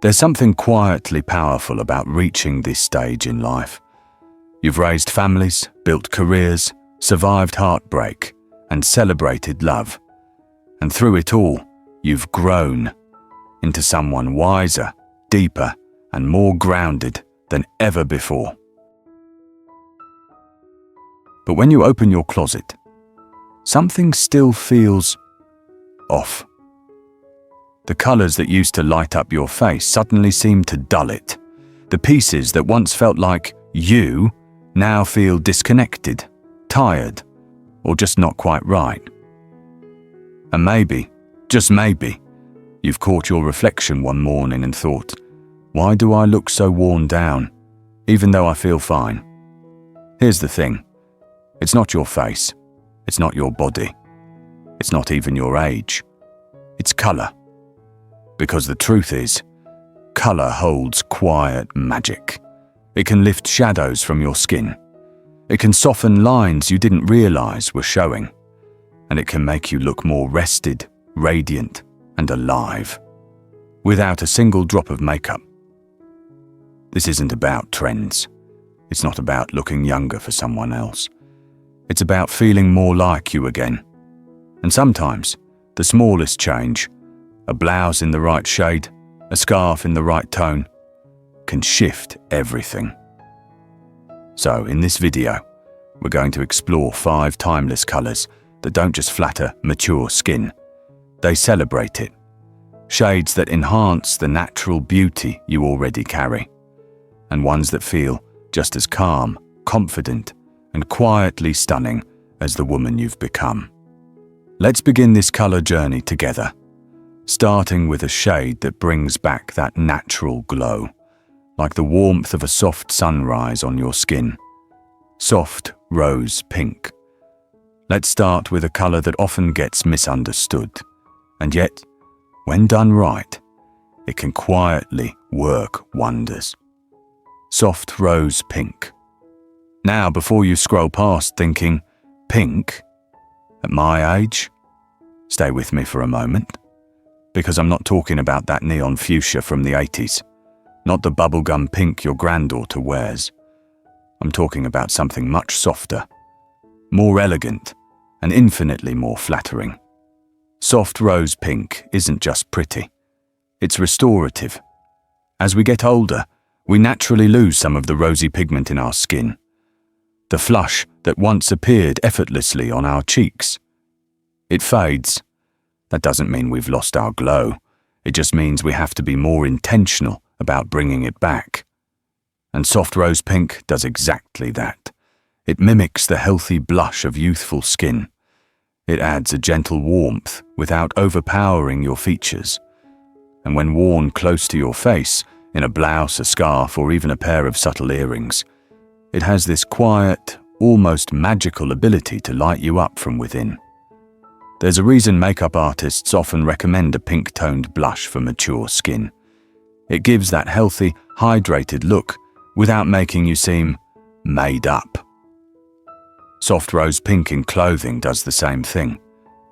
There's something quietly powerful about reaching this stage in life. You've raised families, built careers, survived heartbreak, and celebrated love. And through it all, you've grown into someone wiser, deeper, and more grounded than ever before. But when you open your closet, something still feels off. The colours that used to light up your face suddenly seem to dull it. The pieces that once felt like you now feel disconnected, tired, or just not quite right. And maybe, just maybe, you've caught your reflection one morning and thought, why do I look so worn down, even though I feel fine? Here's the thing. It's not your face. It's not your body. It's not even your age. It's colour. Because the truth is, colour holds quiet magic. It can lift shadows from your skin. It can soften lines you didn't realise were showing. And it can make you look more rested, radiant, and alive, without a single drop of makeup. This isn't about trends. It's not about looking younger for someone else. It's about feeling more like you again. And sometimes, the smallest change, a blouse in the right shade, a scarf in the right tone, can shift everything. So in this video, we're going to explore 5 timeless colours that don't just flatter mature skin, they celebrate it. Shades that enhance the natural beauty you already carry, and ones that feel just as calm, confident, and quietly stunning as the woman you've become. Let's begin this colour journey together, starting with a shade that brings back that natural glow, like the warmth of a soft sunrise on your skin. Soft rose pink. Let's start with a colour that often gets misunderstood, and yet, when done right, it can quietly work wonders. Soft rose pink. Now, before you scroll past thinking, pink? At my age? Stay with me for a moment. Because I'm not talking about that neon fuchsia from the 80s, not the bubblegum pink your granddaughter wears. I'm talking about something much softer, more elegant, and infinitely more flattering. Soft rose pink isn't just pretty, it's restorative. As we get older, we naturally lose some of the rosy pigment in our skin. The flush that once appeared effortlessly on our cheeks. It fades. That doesn't mean we've lost our glow. It just means we have to be more intentional about bringing it back. And soft rose pink does exactly that. It mimics the healthy blush of youthful skin. It adds a gentle warmth without overpowering your features. And when worn close to your face, in a blouse, a scarf, or even a pair of subtle earrings, it has this quiet, almost magical ability to light you up from within. There's a reason makeup artists often recommend a pink-toned blush for mature skin. It gives that healthy, hydrated look without making you seem made up. Soft rose pink in clothing does the same thing,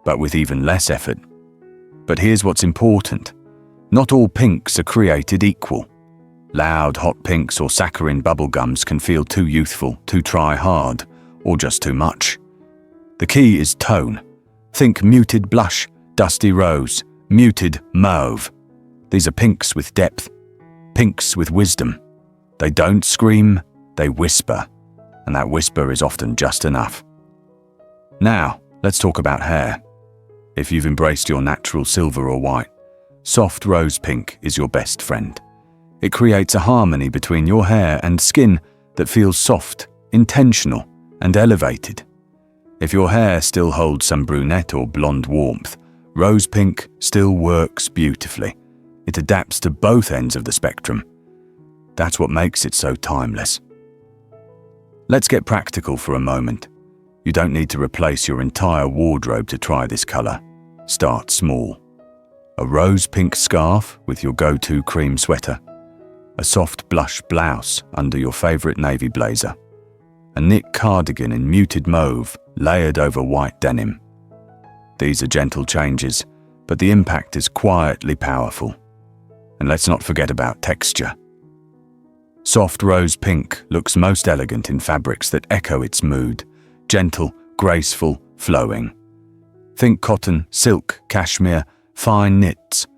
but with even less effort. But here's what's important. Not all pinks are created equal. Loud, hot pinks or saccharine bubblegums can feel too youthful, too try-hard, or just too much. The key is tone. Think muted blush, dusty rose, muted mauve. These are pinks with depth, pinks with wisdom. They don't scream, they whisper, and that whisper is often just enough. Now, let's talk about hair. If you've embraced your natural silver or white, soft rose pink is your best friend. It creates a harmony between your hair and skin that feels soft, intentional, and elevated. If your hair still holds some brunette or blonde warmth, rose pink still works beautifully. It adapts to both ends of the spectrum. That's what makes it so timeless. Let's get practical for a moment. You don't need to replace your entire wardrobe to try this colour. Start small. A rose pink scarf with your go-to cream sweater. A soft blush blouse under your favourite navy blazer. A knit cardigan in muted mauve layered over white denim. These are gentle changes, but the impact is quietly powerful. And let's not forget about texture. Soft rose pink looks most elegant in fabrics that echo its mood, gentle, graceful, flowing. Think cotton, silk, cashmere, fine knits.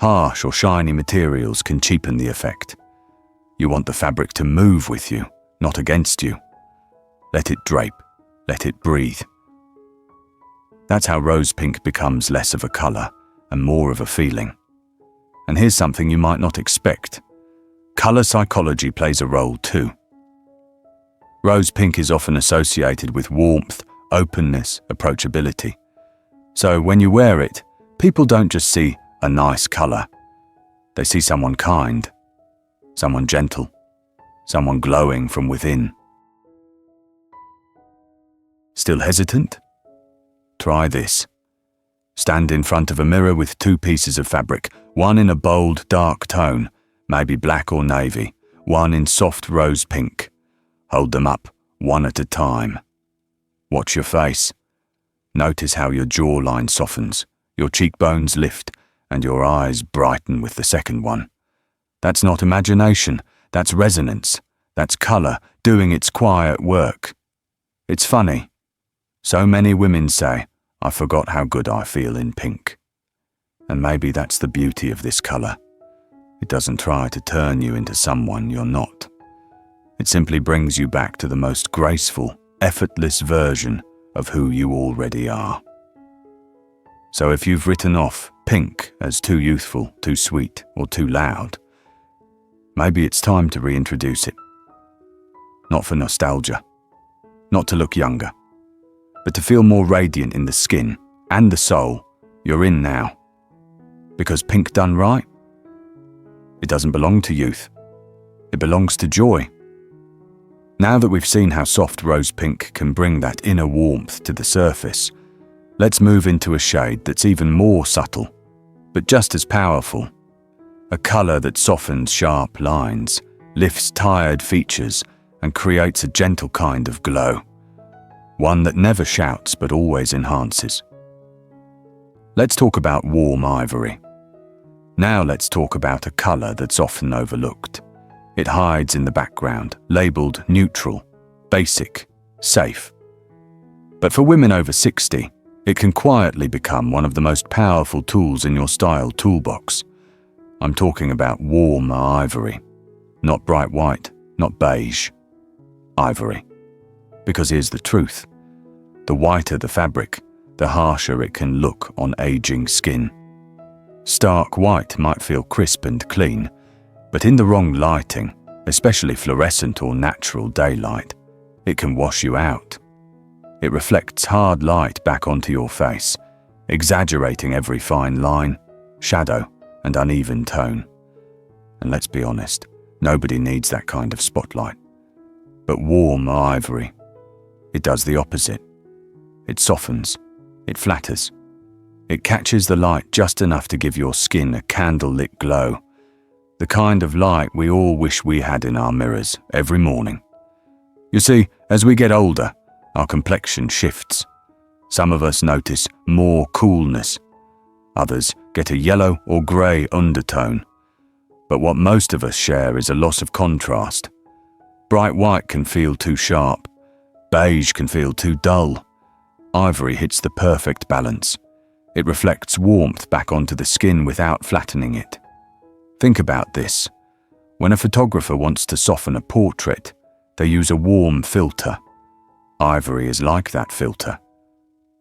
Harsh or shiny materials can cheapen the effect. You want the fabric to move with you, not against you. Let it drape, let it breathe. That's how rose pink becomes less of a colour and more of a feeling. And here's something you might not expect. Colour psychology plays a role too. Rose pink is often associated with warmth, openness, approachability. So when you wear it, people don't just see a nice colour. They see someone kind, someone gentle, someone glowing from within. Still hesitant? Try this. Stand in front of a mirror with two pieces of fabric, one in a bold, dark tone, maybe black or navy, one in soft rose pink. Hold them up, one at a time. Watch your face. Notice how your jawline softens, your cheekbones lift, and your eyes brighten with the second one. That's not imagination, that's resonance, that's colour doing its quiet work. It's funny. So many women say, I forgot how good I feel in pink. And maybe that's the beauty of this colour. It doesn't try to turn you into someone you're not. It simply brings you back to the most graceful, effortless version of who you already are. So if you've written off pink as too youthful, too sweet, or too loud, maybe it's time to reintroduce it. Not for nostalgia, not to look younger, but to feel more radiant in the skin and the soul you're in now. Because pink done right, it doesn't belong to youth. It belongs to joy. Now that we've seen how soft rose pink can bring that inner warmth to the surface, let's move into a shade that's even more subtle, but just as powerful. A colour that softens sharp lines, lifts tired features, and creates a gentle kind of glow. One that never shouts but always enhances. Let's talk about warm ivory. Now let's talk about a colour that's often overlooked. It hides in the background, labelled neutral, basic, safe. But for women over 60, it can quietly become one of the most powerful tools in your style toolbox. I'm talking about warm ivory. Not bright white, not beige. Ivory. Because here's the truth. The whiter the fabric, the harsher it can look on aging skin. Stark white might feel crisp and clean, but in the wrong lighting, especially fluorescent or natural daylight, it can wash you out. It reflects hard light back onto your face, exaggerating every fine line, shadow, and uneven tone. And let's be honest, nobody needs that kind of spotlight. But warm ivory, it does the opposite. It softens, it flatters. It catches the light just enough to give your skin a candle-lit glow. The kind of light we all wish we had in our mirrors every morning. You see, as we get older, our complexion shifts. Some of us notice more coolness. Others get a yellow or grey undertone. But what most of us share is a loss of contrast. Bright white can feel too sharp. Beige can feel too dull. Ivory hits the perfect balance. It reflects warmth back onto the skin without flattening it. Think about this. When a photographer wants to soften a portrait, they use a warm filter. Ivory is like that filter,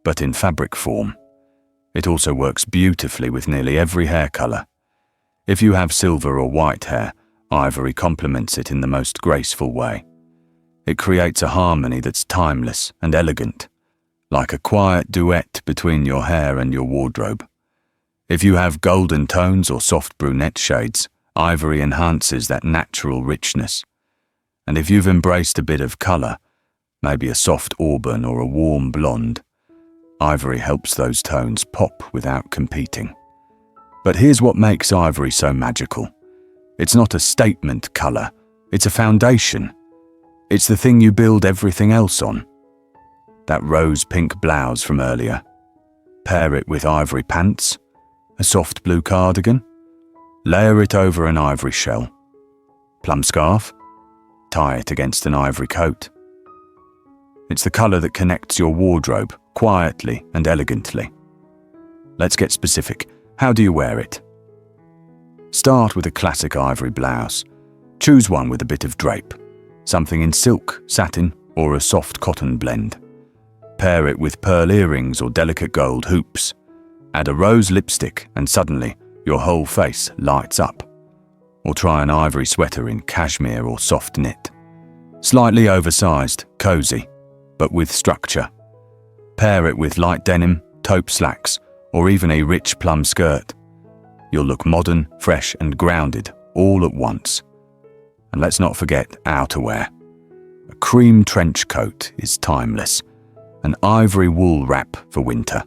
but in fabric form. It also works beautifully with nearly every hair colour. If you have silver or white hair, ivory complements it in the most graceful way. It creates a harmony that's timeless and elegant, like a quiet duet between your hair and your wardrobe. If you have golden tones or soft brunette shades, ivory enhances that natural richness. And if you've embraced a bit of colour, maybe a soft auburn or a warm blonde, ivory helps those tones pop without competing. But here's what makes ivory so magical. It's not a statement colour, it's a foundation. It's the thing you build everything else on. That rose pink blouse from earlier. Pair it with ivory pants, a soft blue cardigan, Layer it over an ivory shell. Plum scarf? Tie it against an ivory coat. It's the colour that connects your wardrobe quietly and elegantly. Let's get specific. How do you wear it? Start with a classic ivory blouse. Choose one with a bit of drape, something in silk, satin, or a soft cotton blend. Pair it with pearl earrings or delicate gold hoops. Add a rose lipstick and suddenly your whole face lights up. Or try an ivory sweater in cashmere or soft knit. Slightly oversized, cozy, but with structure. Pair it with light denim, taupe slacks, or even a rich plum skirt. You'll look modern, fresh, and grounded all at once. And let's not forget outerwear. A cream trench coat is timeless. An ivory wool wrap for winter.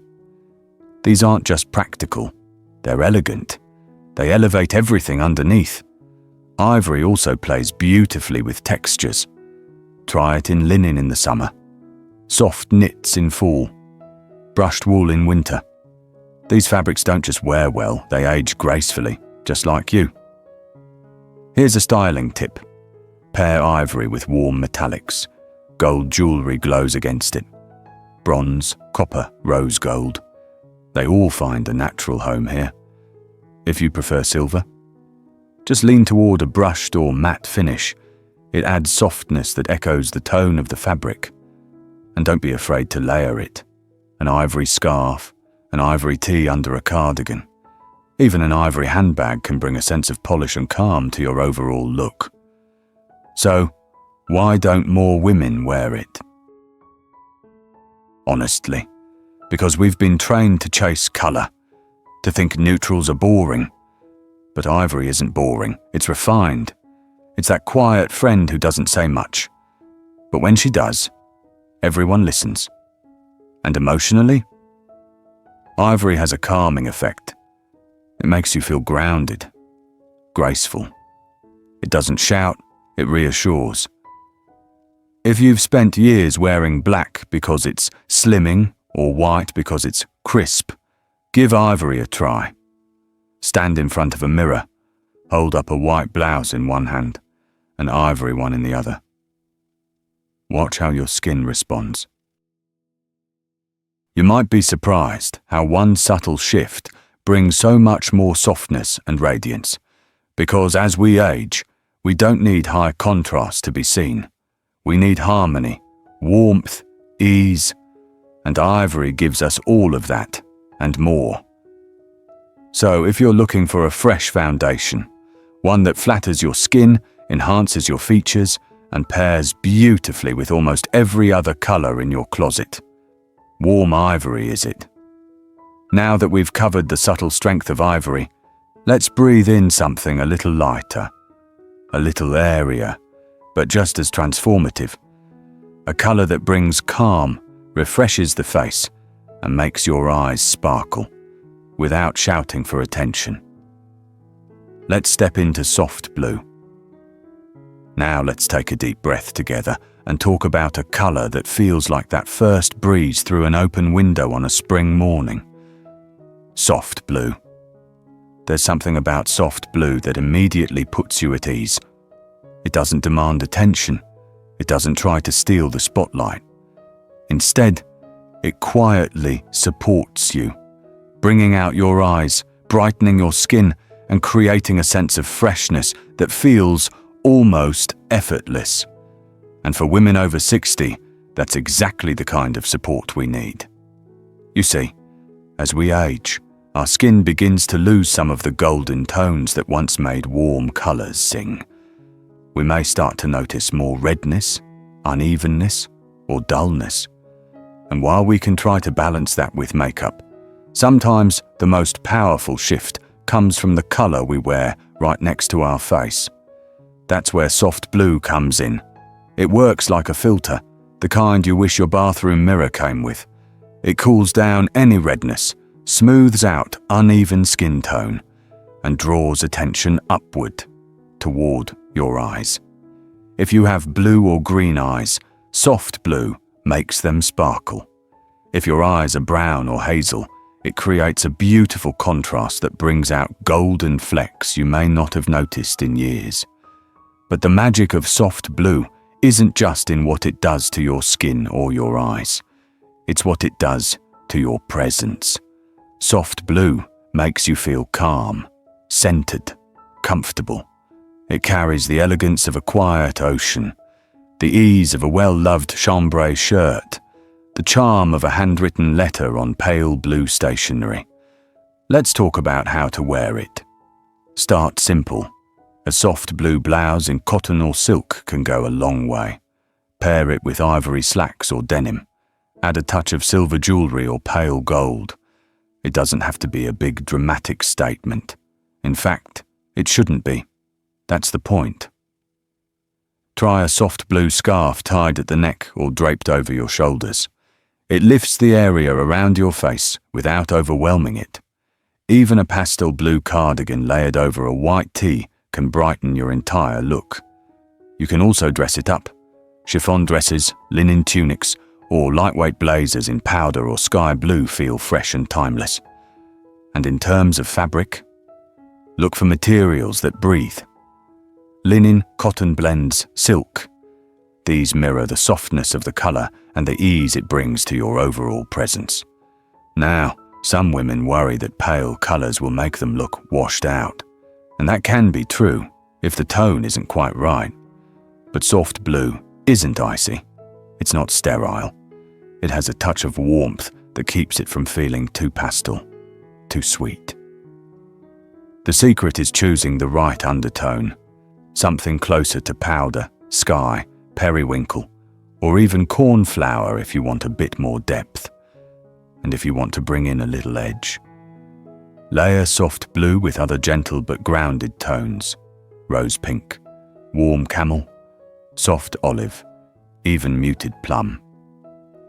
These aren't just practical, they're elegant. They elevate everything underneath. Ivory also plays beautifully with textures. Try it in linen in the summer, soft knits in fall, brushed wool in winter. These fabrics don't just wear well, they age gracefully, just like you. Here's a styling tip. Pair ivory with warm metallics. Gold jewellery glows against it. Bronze, copper, rose gold. They all find a natural home here. If you prefer silver, just lean toward a brushed or matte finish. It adds softness that echoes the tone of the fabric. And don't be afraid to layer it. An ivory scarf, an ivory tee under a cardigan. Even an ivory handbag can bring a sense of polish and calm to your overall look. So, why don't more women wear it? Honestly, because we've been trained to chase colour, to think neutrals are boring. But ivory isn't boring, it's refined. It's that quiet friend who doesn't say much. But when she does, everyone listens. And emotionally, ivory has a calming effect. It makes you feel grounded, graceful. It doesn't shout, it reassures. If you've spent years wearing black because it's slimming or white because it's crisp, give ivory a try. Stand in front of a mirror, hold up a white blouse in one hand, an ivory one in the other. Watch how your skin responds. You might be surprised how one subtle shift brings so much more softness and radiance, because as we age, we don't need high contrast to be seen. We need harmony, warmth, ease, and ivory gives us all of that, and more. So if you're looking for a fresh foundation, one that flatters your skin, enhances your features, and pairs beautifully with almost every other colour in your closet, warm ivory is it. Now that we've covered the subtle strength of ivory, let's breathe in something a little lighter, a little airier, but just as transformative. A colour that brings calm, refreshes the face, and makes your eyes sparkle, without shouting for attention. Let's step into soft blue. Now let's take a deep breath together and talk about a colour that feels like that first breeze through an open window on a spring morning. Soft blue. There's something about soft blue that immediately puts you at ease. It doesn't demand attention. It doesn't try to steal the spotlight. Instead, it quietly supports you, bringing out your eyes, brightening your skin, and creating a sense of freshness that feels almost effortless. And for women over 60, that's exactly the kind of support we need. You see, as we age, our skin begins to lose some of the golden tones that once made warm colours sing. We may start to notice more redness, unevenness, or dullness. And while we can try to balance that with makeup, sometimes the most powerful shift comes from the colour we wear right next to our face. That's where soft blue comes in. It works like a filter, the kind you wish your bathroom mirror came with. It cools down any redness, smooths out uneven skin tone, and draws attention upward, toward your eyes. If you have blue or green eyes, soft blue makes them sparkle. If your eyes are brown or hazel, It creates a beautiful contrast that brings out golden flecks you may not have noticed in years. But the magic of soft blue isn't just in what it does to your skin or your eyes. It's what it does to your presence. Soft blue makes you feel calm, centered, comfortable. It carries the elegance of a quiet ocean, the ease of a well-loved chambray shirt, the charm of a handwritten letter on pale blue stationery. Let's talk about how to wear it. Start simple. A soft blue blouse in cotton or silk can go a long way. Pair it with ivory slacks or denim. Add a touch of silver jewelry or pale gold. It doesn't have to be a big dramatic statement. In fact, it shouldn't be. That's the point. Try a soft blue scarf tied at the neck or draped over your shoulders. It lifts the area around your face without overwhelming it. Even a pastel blue cardigan layered over a white tee can brighten your entire look. You can also dress it up. Chiffon dresses, linen tunics, or lightweight blazers in powder or sky blue feel fresh and timeless. And in terms of fabric, look for materials that breathe. Linen, cotton blends, silk. These mirror the softness of the colour and the ease it brings to your overall presence. Now, some women worry that pale colours will make them look washed out. And that can be true if the tone isn't quite right. But soft blue isn't icy. It's not sterile. It has a touch of warmth that keeps it from feeling too pastel, too sweet. The secret is choosing the right undertone, something closer to powder, sky, periwinkle, or even cornflower if you want a bit more depth, and if you want to bring in a little edge. Layer soft blue with other gentle but grounded tones, rose pink, warm camel, soft olive, even muted plum.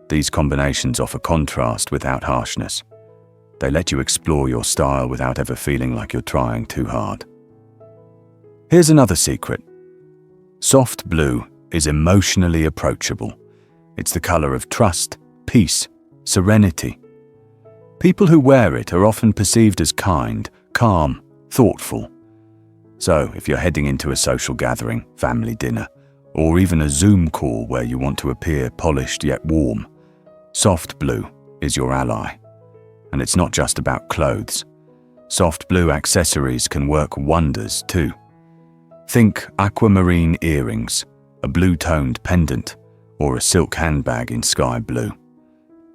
These combinations offer contrast without harshness. They let you explore your style without ever feeling like you're trying too hard. Here's another secret. Soft blue is emotionally approachable. It's the color of trust, peace, serenity. People who wear it are often perceived as kind, calm, thoughtful. So, if you're heading into a social gathering, family dinner, or even a Zoom call where you want to appear polished yet warm, soft blue is your ally. And it's not just about clothes. Soft blue accessories can work wonders too. Think aquamarine earrings, a blue-toned pendant, or a silk handbag in sky blue.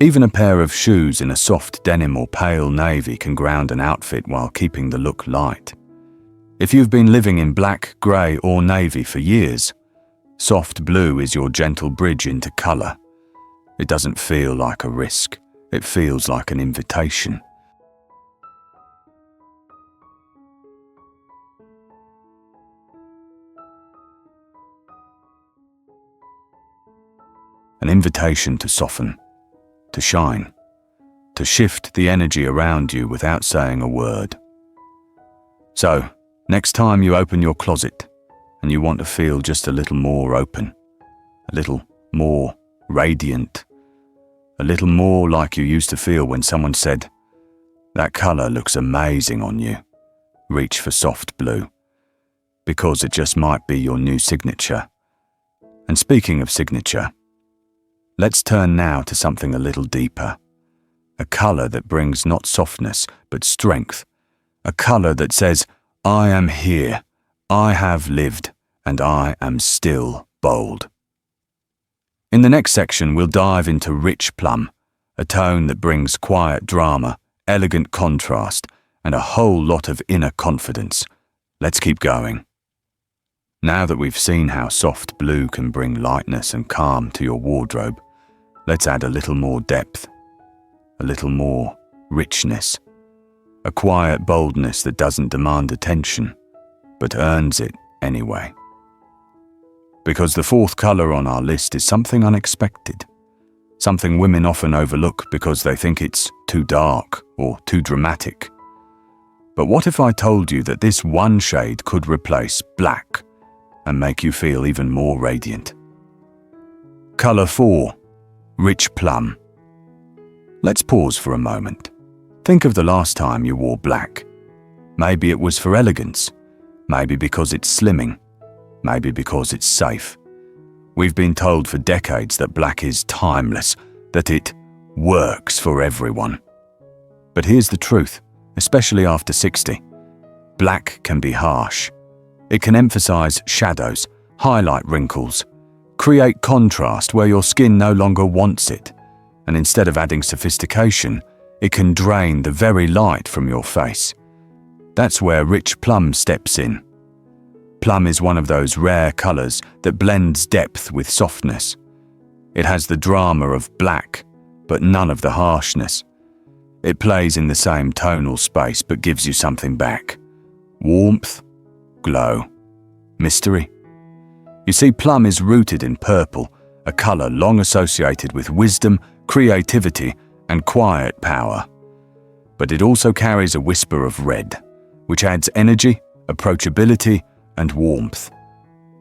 Even a pair of shoes in a soft denim or pale navy can ground an outfit while keeping the look light. If you've been living in black, grey or navy for years, soft blue is your gentle bridge into colour. It doesn't feel like a risk. It feels like an invitation. An invitation to soften, to shine, to shift the energy around you without saying a word. So, next time you open your closet and you want to feel just a little more open, a little more radiant, a little more like you used to feel when someone said, "That colour looks amazing on you," reach for soft blue, because it just might be your new signature. And speaking of signature, let's turn now to something a little deeper. A colour that brings not softness, but strength. A colour that says, "I am here, I have lived, and I am still bold." In the next section, we'll dive into rich plum, a tone that brings quiet drama, elegant contrast, and a whole lot of inner confidence. Let's keep going. Now that we've seen how soft blue can bring lightness and calm to your wardrobe, let's add a little more depth, a little more richness, a quiet boldness that doesn't demand attention, but earns it anyway. Because the fourth colour on our list is something unexpected, something women often overlook because they think it's too dark or too dramatic. But what if I told you that this one shade could replace black and make you feel even more radiant? Colour 4. Rich plum. Let's pause for a moment. Think of the last time you wore black. Maybe it was for elegance, maybe because it's slimming, maybe because it's safe. We've been told for decades that black is timeless, that it works for everyone. But here's the truth, especially after 60. Black can be harsh. It can emphasize shadows, highlight wrinkles, create contrast where your skin no longer wants it, and instead of adding sophistication, it can drain the very light from your face. That's where rich plum steps in. Plum is one of those rare colors that blends depth with softness. It has the drama of black, but none of the harshness. It plays in the same tonal space but gives you something back. Warmth, glow, mystery. You see, plum is rooted in purple, a color long associated with wisdom, creativity, and quiet power. But it also carries a whisper of red, which adds energy, approachability, and warmth.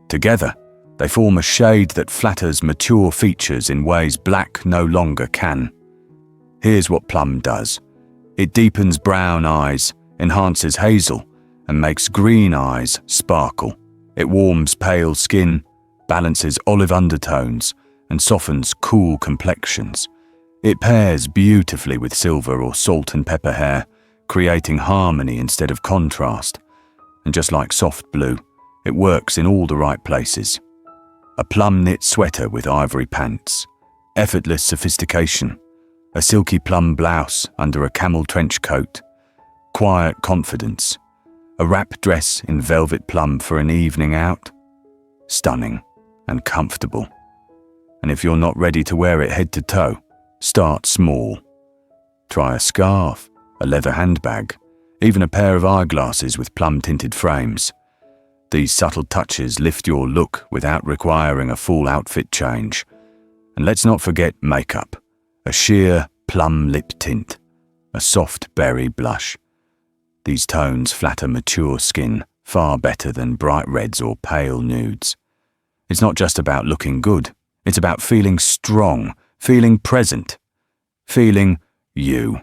Together, they form a shade that flatters mature features in ways black no longer can. Here's what plum does. It deepens brown eyes, enhances hazel, and makes green eyes sparkle. It warms pale skin, balances olive undertones, and softens cool complexions. It pairs beautifully with silver or salt and pepper hair, creating harmony instead of contrast. And just like soft blue, it works in all the right places. A plum knit sweater with ivory pants, effortless sophistication, a silky plum blouse under a camel trench coat, quiet confidence, a wrap dress in velvet plum for an evening out. Stunning and comfortable. And if you're not ready to wear it head to toe, start small. Try a scarf, a leather handbag, even a pair of eyeglasses with plum-tinted frames. These subtle touches lift your look without requiring a full outfit change. And let's not forget makeup, a sheer plum lip tint, a soft berry blush. These tones flatter mature skin far better than bright reds or pale nudes. It's not just about looking good, it's about feeling strong, feeling present, feeling you.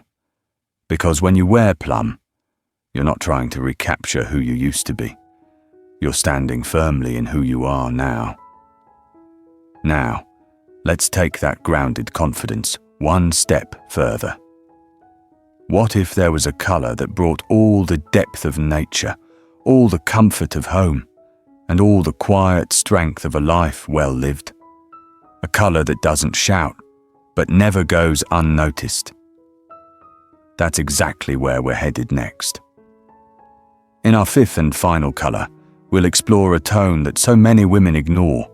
Because when you wear plum, you're not trying to recapture who you used to be. You're standing firmly in who you are now. Now, let's take that grounded confidence one step further. What if there was a color that brought all the depth of nature, all the comfort of home, and all the quiet strength of a life well lived? A color that doesn't shout, but never goes unnoticed. That's exactly where we're headed next. In our fifth and final color, we'll explore a tone that so many women ignore,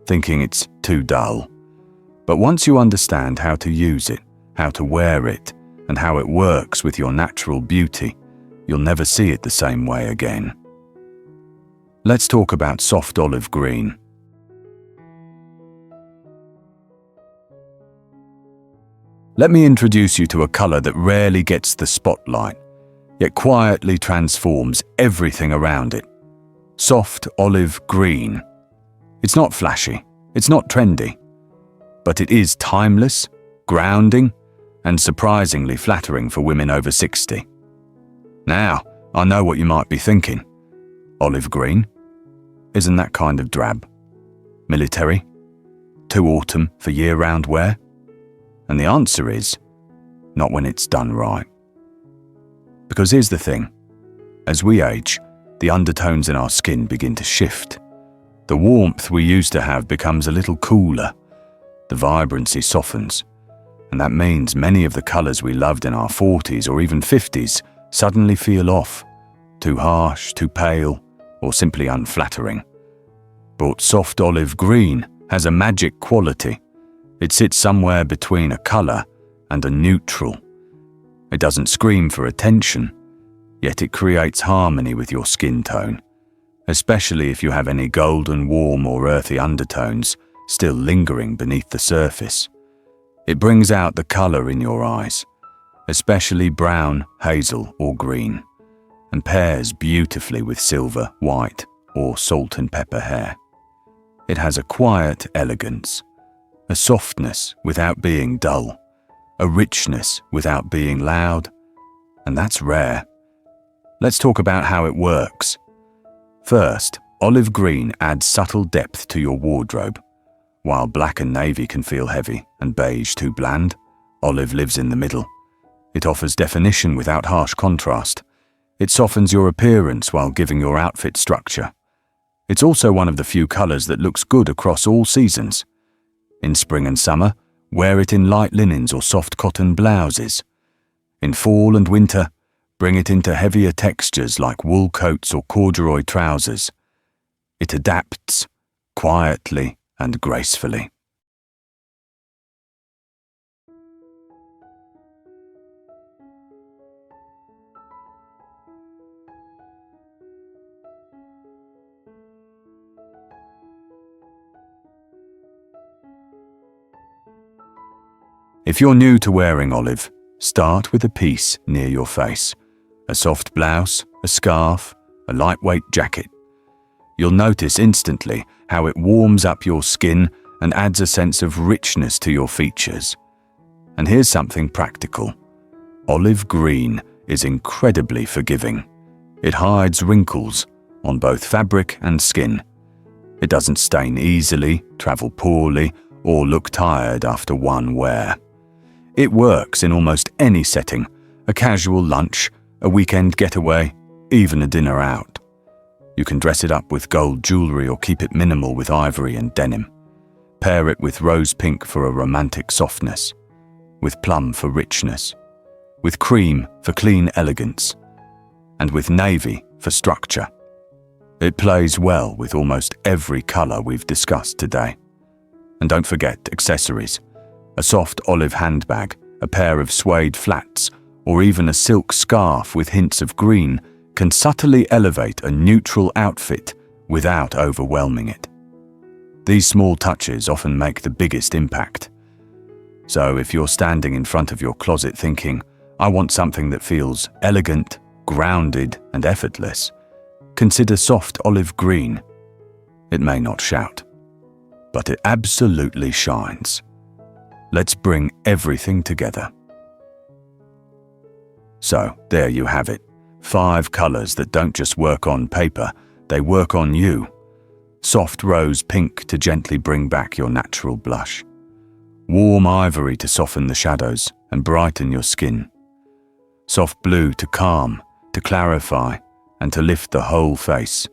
thinking it's too dull. But once you understand how to use it, how to wear it, and how it works with your natural beauty, you'll never see it the same way again. Let's talk about soft olive green. Let me introduce you to a color that rarely gets the spotlight, yet quietly transforms everything around it. Soft olive green. It's not flashy, it's not trendy, but it is timeless, grounding, and surprisingly flattering for women over 60. Now, I know what you might be thinking. Olive green? Isn't that kind of drab? Military? Too autumn for year-round wear? And the answer is, not when it's done right. Because here's the thing, as we age, the undertones in our skin begin to shift. The warmth we used to have becomes a little cooler. The vibrancy softens. And that means many of the colors we loved in our 40s or even 50s suddenly feel off, too harsh, too pale, or simply unflattering. But soft olive green has a magic quality. It sits somewhere between a color and a neutral. It doesn't scream for attention, yet it creates harmony with your skin tone, especially if you have any golden, warm, or earthy undertones still lingering beneath the surface. It brings out the color in your eyes, especially brown, hazel, or green, and pairs beautifully with silver, white, or salt and pepper hair. It has a quiet elegance, a softness without being dull, a richness without being loud, and that's rare. Let's talk about how it works. First, olive green adds subtle depth to your wardrobe. While black and navy can feel heavy and beige too bland, olive lives in the middle. It offers definition without harsh contrast. It softens your appearance while giving your outfit structure. It's also one of the few colors that looks good across all seasons. In spring and summer, wear it in light linens or soft cotton blouses. In fall and winter, bring it into heavier textures like wool coats or corduroy trousers. It adapts quietly and gracefully. If you're new to wearing olive, start with a piece near your face. A soft blouse, a scarf, a lightweight jacket. You'll notice instantly how it warms up your skin and adds a sense of richness to your features. And here's something practical. Olive green is incredibly forgiving. It hides wrinkles on both fabric and skin. It doesn't stain easily, travel poorly, or look tired after one wear. It works in almost any setting, a casual lunch, a weekend getaway, even a dinner out. You can dress it up with gold jewelry or keep it minimal with ivory and denim. Pair it with rose pink for a romantic softness, with plum for richness, with cream for clean elegance, and with navy for structure. It plays well with almost every color we've discussed today. And don't forget accessories. A soft olive handbag, a pair of suede flats, or even a silk scarf with hints of green can subtly elevate a neutral outfit without overwhelming it. These small touches often make the biggest impact. So if you're standing in front of your closet thinking, I want something that feels elegant, grounded, and effortless, consider soft olive green. It may not shout, but it absolutely shines. Let's bring everything together. So, there you have it. 5 colors that don't just work on paper, they work on you. Soft rose pink to gently bring back your natural blush. Warm ivory to soften the shadows and brighten your skin. Soft blue to calm, to clarify, and to lift the whole face.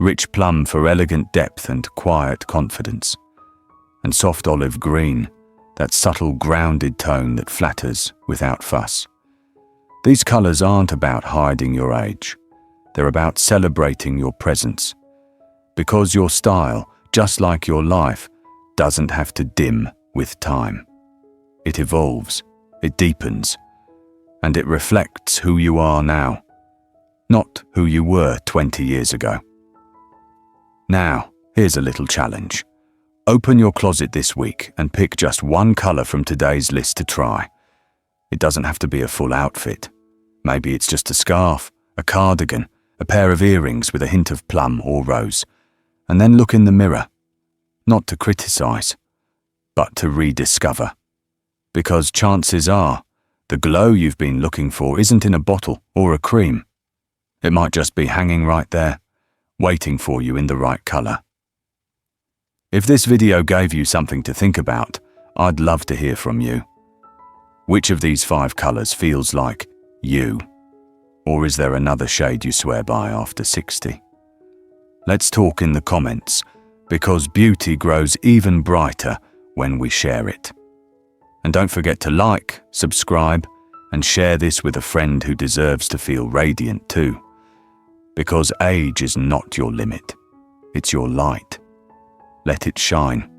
Rich plum for elegant depth and quiet confidence. And soft olive green, that subtle grounded tone that flatters without fuss. These colors aren't about hiding your age. They're about celebrating your presence. Because your style, just like your life, doesn't have to dim with time. It evolves, it deepens, and it reflects who you are now, not who you were 20 years ago. Now, here's a little challenge. Open your closet this week and pick just one color from today's list to try. It doesn't have to be a full outfit. Maybe it's just a scarf, a cardigan, a pair of earrings with a hint of plum or rose. And then look in the mirror, not to criticize, but to rediscover. Because chances are, the glow you've been looking for isn't in a bottle or a cream. It might just be hanging right there, waiting for you in the right color. If this video gave you something to think about, I'd love to hear from you. Which of these 5 colors feels like you? Or is there another shade you swear by after 60? Let's talk in the comments, because beauty grows even brighter when we share it. And don't forget to like, subscribe, and share this with a friend who deserves to feel radiant too. Because age is not your limit, it's your light. Let it shine.